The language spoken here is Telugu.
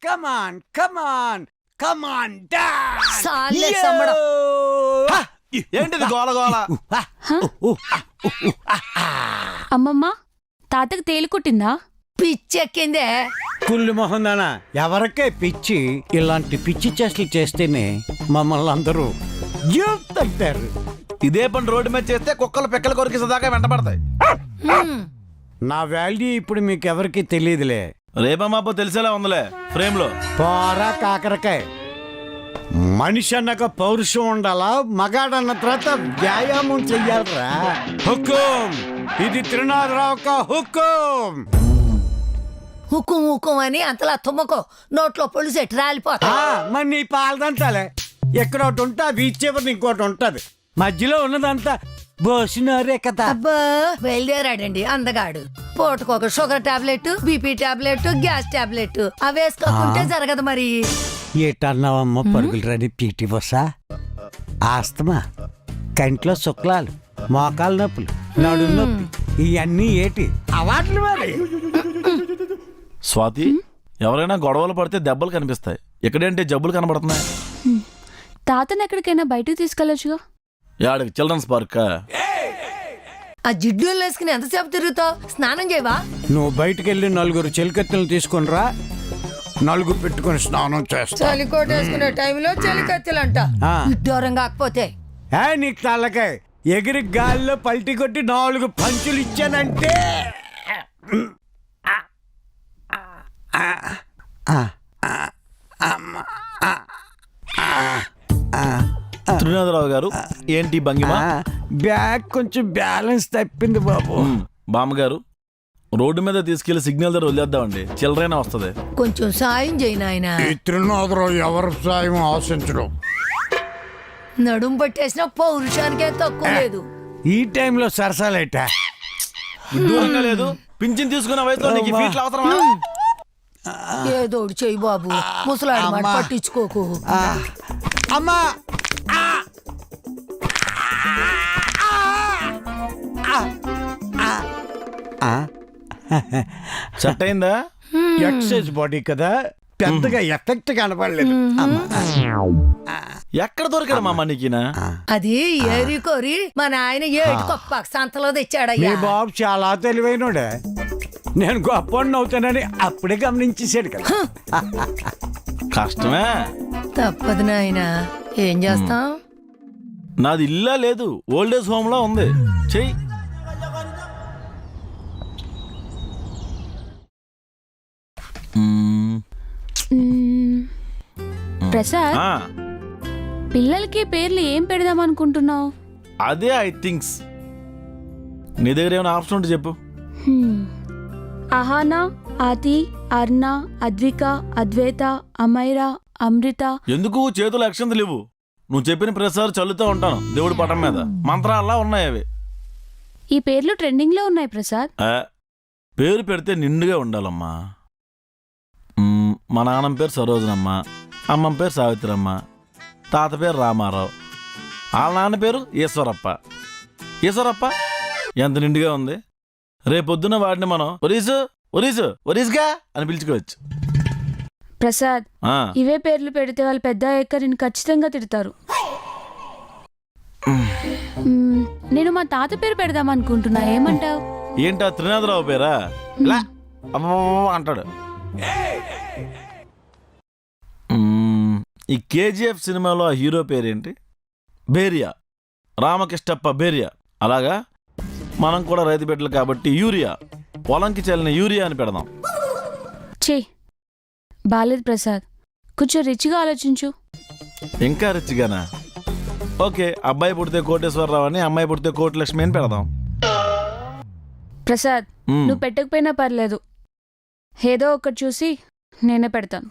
కమాన్ ఏంటిది గోల గోల? అమ్మమ్మ తాతకు తేలు కుట్టిందా? పిచ్చెక్కిందే. కుళ్ళు మొహందానా, ఎవరికే పిచ్చి ఇలాంటి పిచ్చి చేష్టలు చేస్తేనే మమ్మల్ని అందరూ తంటారు. ఇదే పని రోడ్డు మీద చేస్తే కుక్కలు పిక్కలు కొరికిసేదాకా వెంటబడతాయి. నా వాల్యూ ఇప్పుడు మీకు ఎవరికి తెలియదులే. రేపమాపో తెలిసేలా ఉందిలే ఫ్రేమ్ లో. పోరా కాకరకాయ. మనిషి అన్నాక పౌరుషం ఉండాలా, మగాడన్న తర్వాత వ్యాయామం చెయ్యాలరా. హుకుం, ఇది త్రినాథరావు హుకుం. హుకుం హుకుం అని అంతలా తుమ్మకో, నోట్లో పొళ్ళు సెట్ రాలిపోతా. మరి నీ పాలదంతాలే, ఎక్కడ ఒకటి ఉంటే ఆ బీచ్ చివరి ఇంకోటి ఉంటది, మధ్యలో ఉన్నదంతా బోసినారే కదా. అబ్బా బయలుదేరాడండి అందగాడు. పూటకొక sugar tablet, BP tablet, gas tablet అవి వేసుకోకుంటే జరగదు మరి. ఏటన్నావమ్మ పరుగులు రాని పీటీ బస్సా? ఆస్తమా, కంట్లో శుక్లాలు, మోకాలు నొప్పులు, నడు నొప్పి, ఇవన్నీ ఏటి అవాట్లు మరి. స్వాతి, ఎవరైనా గొడవలు పడితే దెబ్బలు కనిపిస్తాయి, ఇక్కడేంటి జబ్బులు కనబడుతున్నాయి. తాతను ఎక్కడికైనా బయటకు తీసుకెళ్ళొచ్చుగా. యాడికి? Children's park. ఆ జిడ్డు వేసుకుని ఎంతసేపు తిరుగుతావు? స్నానం చేయవా? నువ్వు బయటకెళ్ళి 4 చెలికత్తెలు తీసుకుని రా, 4 పెట్టుకుని స్నానం చేస్తా. చలికోట వేసుకునే టైంలో చలికత్తెలంట. విడ్డూరం కాకపోతే నీకు తల్లకాయ ఎగిరి గాల్లో పల్టీ కొట్టి 4 పంచులు ఇచ్చానంటే. త్రినాథరావు గారు, ఏంటి భంగిమ? బ్యాగ్ కొంచెం బ్యాలెన్స్ తప్పింది బాబు. బామ్మగారు, రోడ్డు మీద తీసుకెళ్లి సిగ్నల్ దగ్గర వదిలేద్దామండి, చిల్లరైనా వస్తుంది. కొంచెం సాయం చేయి నాయనా. త్రినాథరావు ఎవరి సాయం ఆశించడం. నడుం పట్టేసిన పౌరుషానికే తక్కువ లేదు. ఈ టైంలో సరసాలేట దూరంగా లేదు, పింఛన్ తీసుకున్న వయసులో నీకు ఈ ఫీట్లు అవసరమా? ఏదోడు చెయ్యి బాబు, ముసలాడు మాట పట్టించుకోకు. అమ్మా సెట్ అయిందా? ఎక్సైజ్ బాడీ కదా, పెద్దగా ఎఫెక్ట్ కనపడలేదు. ఎక్కడ దొరికాడు మా మనకినా? అది ఏరి కోరి మా నాయన ఏడు గొప్ప సంతలో మీ తెచ్చాడయ్యా. బాబు చాలా తెలివైనడే, నేను గొప్ప అవుతానని అప్పుడే గమనించేసాడు కదా. కష్టమే, తప్పదు నాయన, ఏం చేస్తాం. నాది ఇల్లా లేదు, ఓల్డేజ్ హోమ్ లో ఉంది. చెయ్యి. ప్రసాద్, పిల్లలకి పేర్లు ఏం పెడదాం అనుకుంటున్నావు? అదే ఐ థింక్స్. నీ దగ్గర ఏమైనా ఆప్షన్ ఉంటే చెప్పు. అహానా, ఆతి, అర్ణ, అద్విక, అద్వైత, అమైరా, అమృత. ఎందుకు చేతులు అక్షంతలు లేవు? నువ్వు చెప్పిన ప్రతిసారి చల్లుతూ ఉంటాను దేవుడి పటం మీద, మంత్రాల్లా ఉన్నాయి అవి. ఈ పేర్లు ట్రెండింగ్ లో ఉన్నాయి ప్రసాద్. పేరు పెడితే నిండుగా ఉండాలమ్మా. మా నాన్నమ్మ పేరు సరోజనమ్మ, అమ్మమ్మ పేరు సావిత్రమ్మ, తాత పేరు రామారావు, వాళ్ళ నాన్న పేరు ఈశ్వరప్ప. ఈశ్వరప్ప ఎంత నిండుగా ఉంది. రేపొద్దున వాడిని మనం ఒరీసు ఒరీసు ఒరీస్గా అని పిలుచుకోవచ్చు. ప్రసాద్, ఇవే పేర్లు పెడితే వాళ్ళు పెద్ద ఎక్కరిని ఖచ్చితంగా తిడతారు. నేను మా తాత పేరు పెడదాం అనుకుంటున్నా, ఏమంటావు? ఏంటా త్రినాథరావు పేరా? అంటాడు. ఈ కేజీఎఫ్ సినిమాలో ఆ హీరో పేరేంటి? బేరియా, రామకృష్ణప్ప బేరియా. అలాగా మనం కూడా రైతు బిడ్డలు కాబట్టి యూరియా, పొలంకి చల్లిన యూరియా అని పెడదాం. చే బాలేదు ప్రసాద్, కొంచెం రిచ్గా ఆలోచించు. ఇంకా రిచ్గానా? ఓకే, అబ్బాయి పుడితే కోటేశ్వరరావు అని, అమ్మాయి పుడితే కోటిలక్ష్మి అని పెడదాం. ప్రసాద్, నువ్వు పెట్టకపోయినా పర్లేదు, ఏదో ఒకటి చూసి నేనే పెడతాను.